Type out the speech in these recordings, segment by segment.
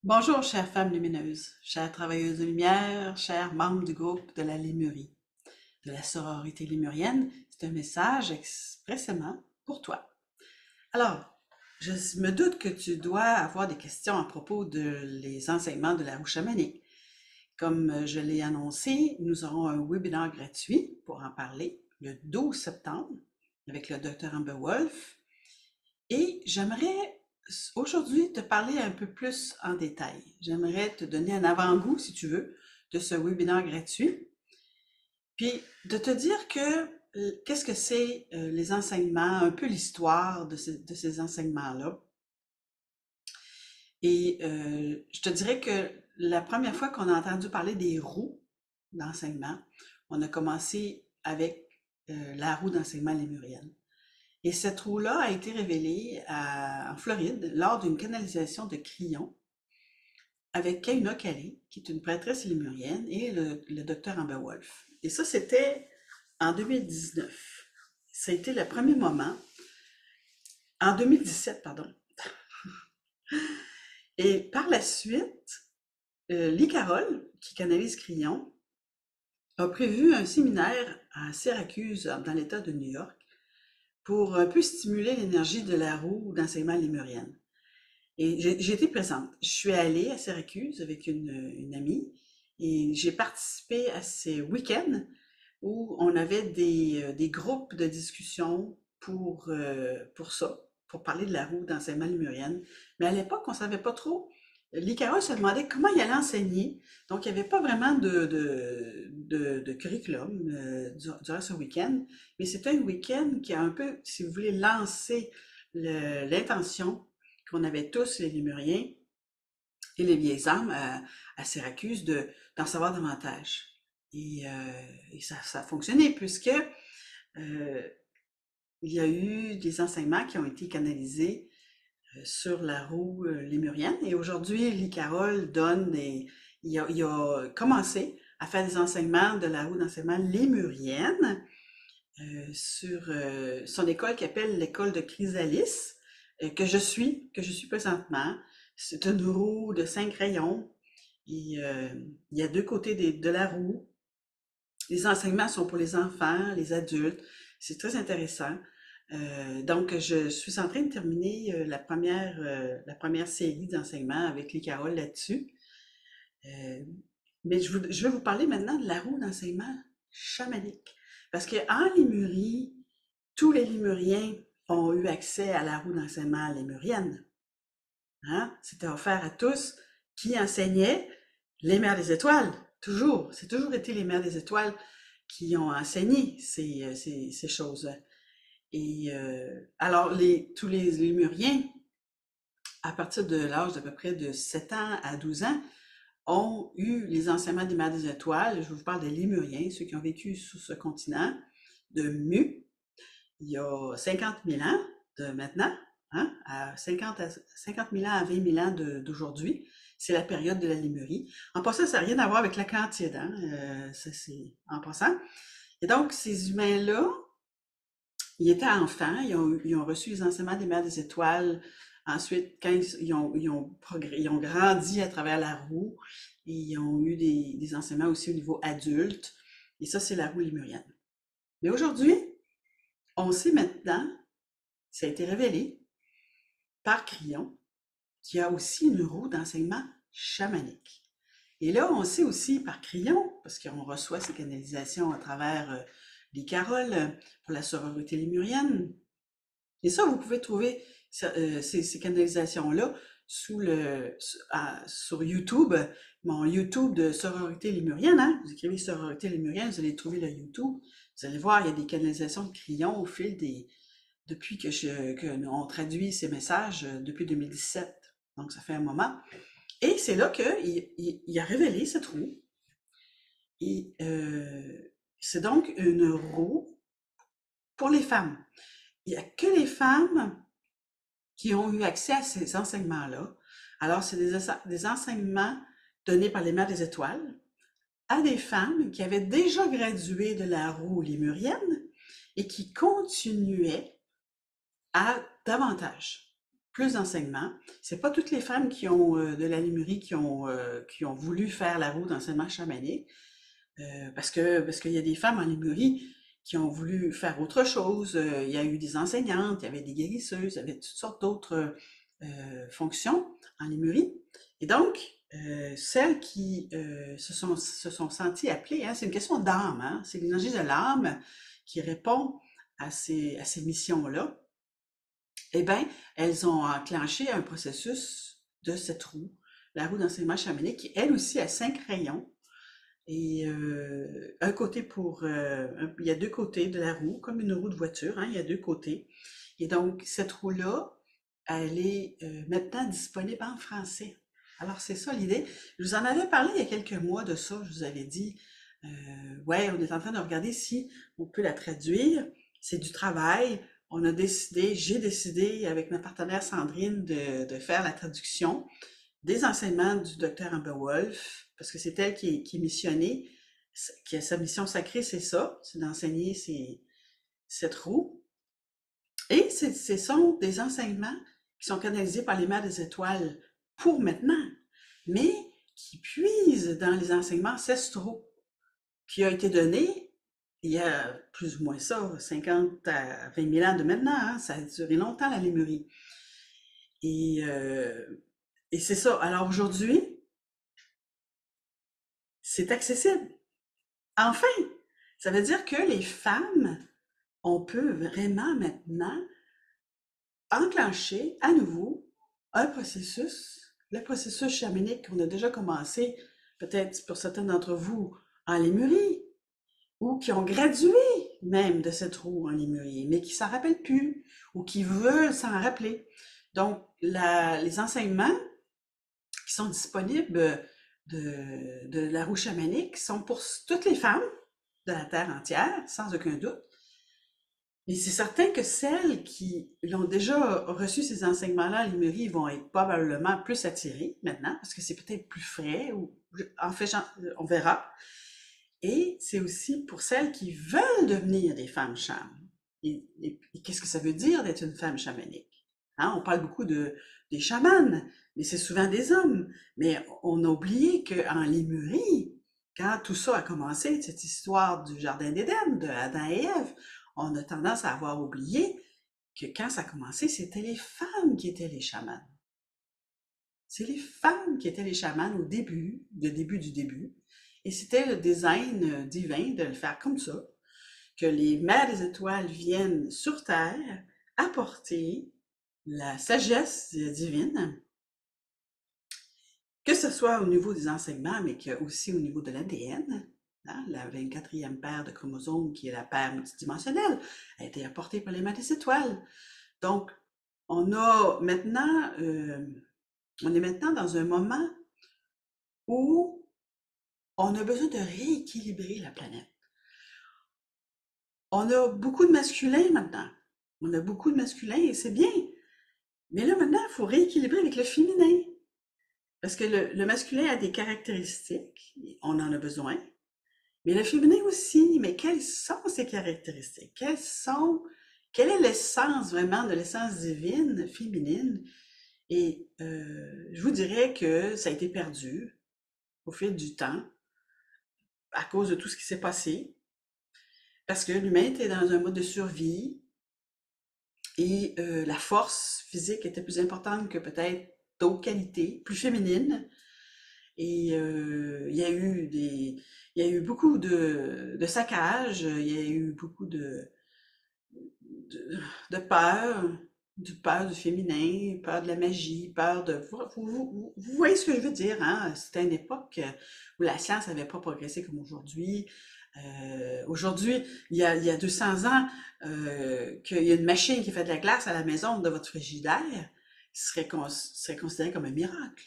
Bonjour, chère femme lumineuse, chère travailleuse de lumière, chère membre du groupe de la Lémurie, de la sororité lémurienne. C'est un message expressément pour toi. Alors, je me doute que tu dois avoir des questions à propos de les enseignements de la roue chamanique. Comme je l'ai annoncé, nous aurons un webinaire gratuit pour en parler le 12 septembre avec le Dr Amber Wolf. Et j'aimerais aujourd'hui te parler un peu plus en détail. J'aimerais te donner un avant-goût, si tu veux, de ce webinaire gratuit, puis de te dire que qu'est-ce que c'est les enseignements, un peu l'histoire de ces enseignements-là. Et je te dirais que la première fois qu'on a entendu parler des roues d'enseignement, on a commencé avec la roue d'enseignement lémurienne. Et cette roue-là a été révélée en Floride lors d'une canalisation de Crillon avec Kaina Kali, qui est une prêtresse lémurienne, et le docteur Amber Wolf. Et ça, c'était en 2019. Ça a été le premier moment, en 2017, pardon. Et par la suite, Lee Carroll, qui canalise Crillon, a prévu un séminaire à Syracuse, dans l'État de New York, pour un peu stimuler l'énergie de la roue d'enseignement lémurienne. Et j'ai été présente. Je suis allée à Syracuse avec une amie et j'ai participé à ces week-ends où on avait des groupes de discussion pour ça, pour parler de la roue d'enseignement lémurienne. Mais à l'époque, on ne savait pas trop. L'ICARA se demandait comment il allait enseigner. Donc, il n'y avait pas vraiment de curriculum durant ce week-end. Mais c'était un week-end qui a un peu, si vous voulez, lancé l'intention qu'on avait tous, les Lémuriens et les vieilles âmes à Syracuse, d'en savoir davantage. Et ça a fonctionné puisque euh, il y a eu des enseignements qui ont été canalisés sur la roue lémurienne. Et aujourd'hui, Lee Carroll il a commencé à faire des enseignements de la roue d'enseignement lémurienne sur son école qu'il appelle l'école de Chrysalis, que je suis présentement. C'est une roue de 5 rayons. Et il y a deux côtés de la roue. Les enseignements sont pour les enfants, les adultes. C'est très intéressant. Donc, je suis en train de terminer la première série d'enseignements avec les Carole là-dessus. Euh, mais je vais vous parler maintenant de la roue d'enseignement chamanique. Parce qu'en Lémurie, tous les Lémuriens ont eu accès à la roue d'enseignement lémurienne. Hein? C'était offert à tous qui enseignaient les mères des étoiles. Toujours. C'est toujours été les mères des étoiles qui ont enseigné ces choses. Et alors, tous les Lémuriens, à partir de l'âge d'à peu près de 7 ans à 12 ans, ont eu les enseignements des mères des étoiles. Je vous parle des Lémuriens, ceux qui ont vécu sur ce continent, de Mu, il y a 50 000 ans de maintenant, hein, à 50 000 ans à 20 000 ans d'aujourd'hui. C'est la période de la Lémurie. En passant, ça n'a rien à voir avec la Cantide, hein, ça c'est en passant. Et donc, ces humains-là, ils étaient enfants, ils ont reçu les enseignements des mères des étoiles. Ensuite, quand ils ont grandi à travers la roue, ils ont eu des enseignements aussi au niveau adulte. Et ça, c'est la roue lémurienne. Mais aujourd'hui, on sait maintenant, ça a été révélé par Crillon, qu'il y a aussi une roue d'enseignement chamanique. Et là, on sait aussi par Crillon, parce qu'on reçoit ces canalisations à travers les Caroles pour la sororité lémurienne. Et ça, vous pouvez trouver ces canalisations-là sur YouTube, mon YouTube de sororité lémurienne. Hein? Vous écrivez sororité lémurienne, vous allez trouver le YouTube. Vous allez voir, il y a des canalisations de Crillon au fil depuis que on traduit ces messages depuis 2017. Donc, ça fait un moment. Et c'est là qu'il a révélé cette roue. Et c'est donc une roue pour les femmes. Il n'y a que les femmes qui ont eu accès à ces enseignements-là. Alors, c'est des enseignements donnés par les Mères des Étoiles à des femmes qui avaient déjà gradué de la roue lémurienne et qui continuaient à davantage. plus d'enseignement. C'est pas toutes les femmes qui ont de la Lémurie qui ont voulu faire la roue d'enseignement chamanique, parce qu'il y a des femmes en Lémurie qui ont voulu faire autre chose. Il y a eu des enseignantes, il y avait des guérisseuses, il y avait toutes sortes d'autres fonctions en Lémurie. Et donc, celles qui se sont senties appelées, hein, c'est une question d'âme, hein, c'est l'énergie de l'âme qui répond à ces missions-là. Eh bien, elles ont enclenché un processus de cette roue, la roue d'enseignement chamanique, qui elle aussi a 5 rayons. Et un côté il y a deux côtés de la roue, comme une roue de voiture, hein, il y a deux côtés. Et donc, cette roue-là, elle est maintenant disponible en français. Alors, c'est ça l'idée. Je vous en avais parlé il y a quelques mois de ça. Je vous avais dit, ouais, on est en train de regarder si on peut la traduire. C'est du travail. J'ai décidé avec ma partenaire Sandrine de faire la traduction des enseignements du docteur Amber Wolf, parce que c'est elle qui est missionnée, qui a sa mission sacrée, c'est ça, c'est d'enseigner cette roue. Et ce sont des enseignements qui sont canalisés par les mères des étoiles pour maintenant, mais qui puisent dans les enseignements ancestraux qui ont été donnés il y a plus ou moins ça, 50 à 20 000 ans de maintenant, hein, ça a duré longtemps la Lémurie. Et c'est ça. Alors aujourd'hui, c'est accessible. Enfin, ça veut dire que les femmes, on peut vraiment maintenant enclencher à nouveau un processus, le processus chamanique qu'on a déjà commencé, peut-être pour certains d'entre vous, en Lémurie, ou qui ont gradué même de cette roue en Lémurie, mais qui s'en rappellent plus, ou qui veulent s'en rappeler. Donc, les enseignements qui sont disponibles de la roue chamanique sont pour toutes les femmes de la Terre entière, sans aucun doute. Mais c'est certain que celles qui l'ont déjà reçu ces enseignements-là à Lémurie vont être probablement plus attirées maintenant, parce que c'est peut-être plus frais, ou en fait, on verra. Et c'est aussi pour celles qui veulent devenir des femmes chamanes. Et qu'est-ce que ça veut dire d'être une femme chamanique? Hein, on parle beaucoup des chamanes, mais c'est souvent des hommes. Mais on a oublié qu'en Lémurie, quand tout ça a commencé, cette histoire du Jardin d'Éden, de Adam et Ève, on a tendance à avoir oublié que quand ça a commencé, c'était les femmes qui étaient les chamanes. C'est les femmes qui étaient les chamanes au début, le début du début. Et c'était le design divin de le faire comme ça, que les mères des étoiles viennent sur Terre apporter la sagesse divine, que ce soit au niveau des enseignements, mais aussi au niveau de l'ADN. Hein, la 24e paire de chromosomes, qui est la paire multidimensionnelle, a été apportée par les mères des étoiles. Donc, on est maintenant dans un moment où on a besoin de rééquilibrer la planète. On a beaucoup de masculins maintenant. On a beaucoup de masculins et c'est bien. Mais là, maintenant, il faut rééquilibrer avec le féminin. Parce que le masculin a des caractéristiques, on en a besoin. Mais le féminin aussi, mais quelles sont ces caractéristiques? Quelle est l'essence vraiment de l'essence divine, féminine? Et je vous dirais que ça a été perdu au fil du temps à cause de tout ce qui s'est passé. Parce que l'humain était dans un mode de survie et la force physique était plus importante que peut-être d'autres qualités, plus féminines. Et il y a eu beaucoup de saccages, il y a eu beaucoup de peur, peur du féminin, peur de la magie, peur de... Vous voyez ce que je veux dire, hein? C'était une époque où la science n'avait pas progressé comme aujourd'hui. Aujourd'hui, il y a 200 ans, qu'il y a une machine qui fait de la glace à la maison de votre frigidaire, serait considéré comme un miracle.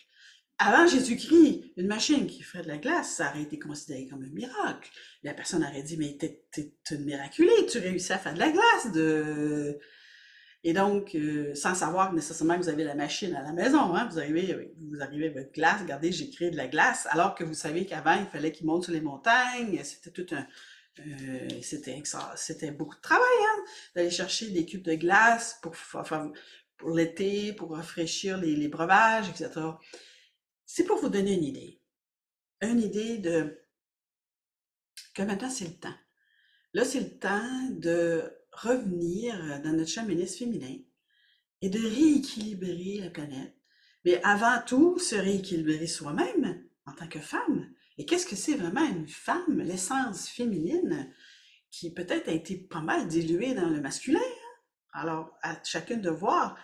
Avant Jésus-Christ, une machine qui ferait de la glace, ça aurait été considéré comme un miracle. La personne aurait dit, mais t'es une miraculée, tu réussis à faire de la glace. Et donc, sans savoir nécessairement que vous avez la machine à la maison, hein, vous arrivez avec votre glace, regardez, j'ai créé de la glace, alors que vous savez qu'avant, il fallait qu'il monte sur les montagnes, c'était beaucoup de travail, hein, d'aller chercher des cubes de glace pour l'été, pour rafraîchir les breuvages, etc. C'est pour vous donner une idée de que maintenant c'est le temps. Là, c'est le temps de revenir dans notre chamanisme féminin et de rééquilibrer la planète. Mais avant tout, se rééquilibrer soi-même en tant que femme. Et qu'est-ce que c'est vraiment une femme, l'essence féminine, qui peut-être a été pas mal diluée dans le masculin? Alors, à chacune de voir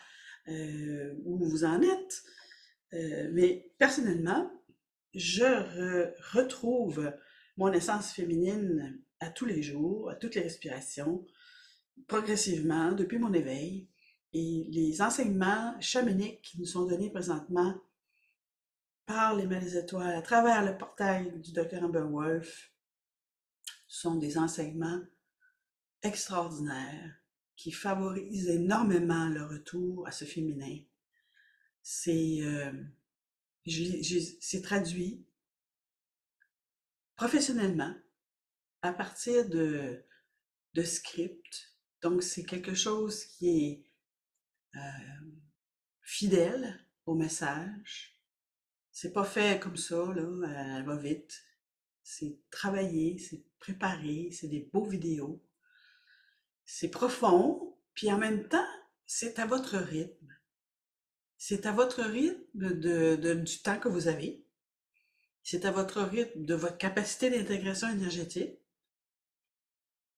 où vous en êtes. Mais personnellement, je retrouve mon essence féminine à tous les jours, à toutes les respirations, progressivement, depuis mon éveil. Et les enseignements chamaniques qui nous sont donnés présentement par les Mâles des Étoiles, à travers le portail du Dr. Amber Wolf, sont des enseignements extraordinaires qui favorisent énormément le retour à ce féminin. C'est c'est traduit professionnellement à partir de scripts. Donc, c'est quelque chose qui est fidèle au message. C'est pas fait comme ça, là, elle va vite. C'est travaillé, c'est préparé, c'est des beaux vidéos. C'est profond, puis en même temps, c'est à votre rythme. C'est à votre rythme du temps que vous avez. C'est à votre rythme de votre capacité d'intégration énergétique.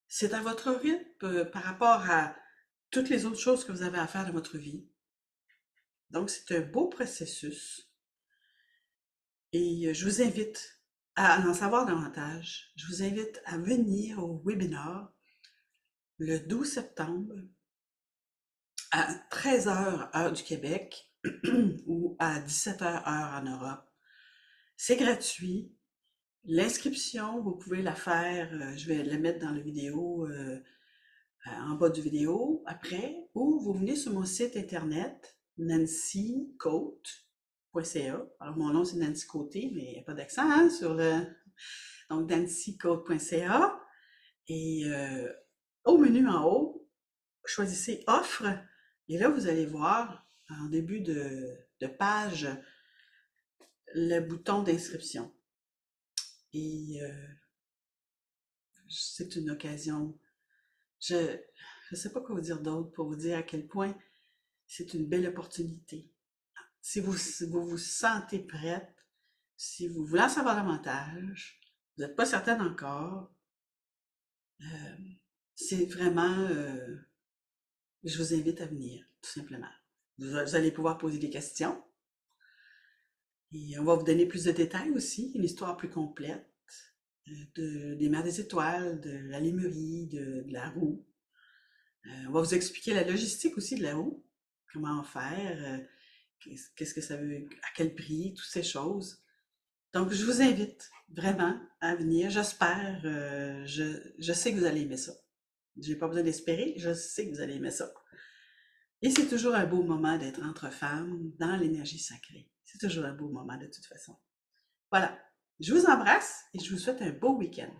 C'est à votre rythme par rapport à toutes les autres choses que vous avez à faire dans votre vie. Donc, c'est un beau processus. Et je vous invite à en savoir davantage. Je vous invite à venir au webinaire le 12 septembre à 13h heure du Québec ou à 17h heure en Europe. C'est gratuit. L'inscription, vous pouvez la faire, je vais la mettre dans la vidéo, en bas du vidéo après, ou vous venez sur mon site internet nancycote.ca. Alors mon nom c'est Nancy Côté, mais il n'y a pas d'accent hein, sur le... Donc nancycote.ca et au menu en haut, choisissez Offre et là vous allez voir en début de page le bouton d'inscription. Et c'est une occasion. Je ne sais pas quoi vous dire d'autre pour vous dire à quel point c'est une belle opportunité. Si vous vous sentez prête, si vous voulez en savoir davantage, vous n'êtes pas certaine encore, euh, c'est vraiment, je vous invite à venir, tout simplement. Vous allez pouvoir poser des questions et on va vous donner plus de détails aussi, une histoire plus complète des Mers des Étoiles, de la Lémurie, de la roue. On va vous expliquer la logistique aussi de la roue, comment faire, qu'est-ce que ça veut, à quel prix, toutes ces choses. Donc, je vous invite vraiment à venir. J'espère, je sais que vous allez aimer ça. J'ai pas besoin d'espérer, je sais que vous allez aimer ça. Et c'est toujours un beau moment d'être entre femmes dans l'énergie sacrée. C'est toujours un beau moment de toute façon. Voilà. Je vous embrasse et je vous souhaite un beau week-end.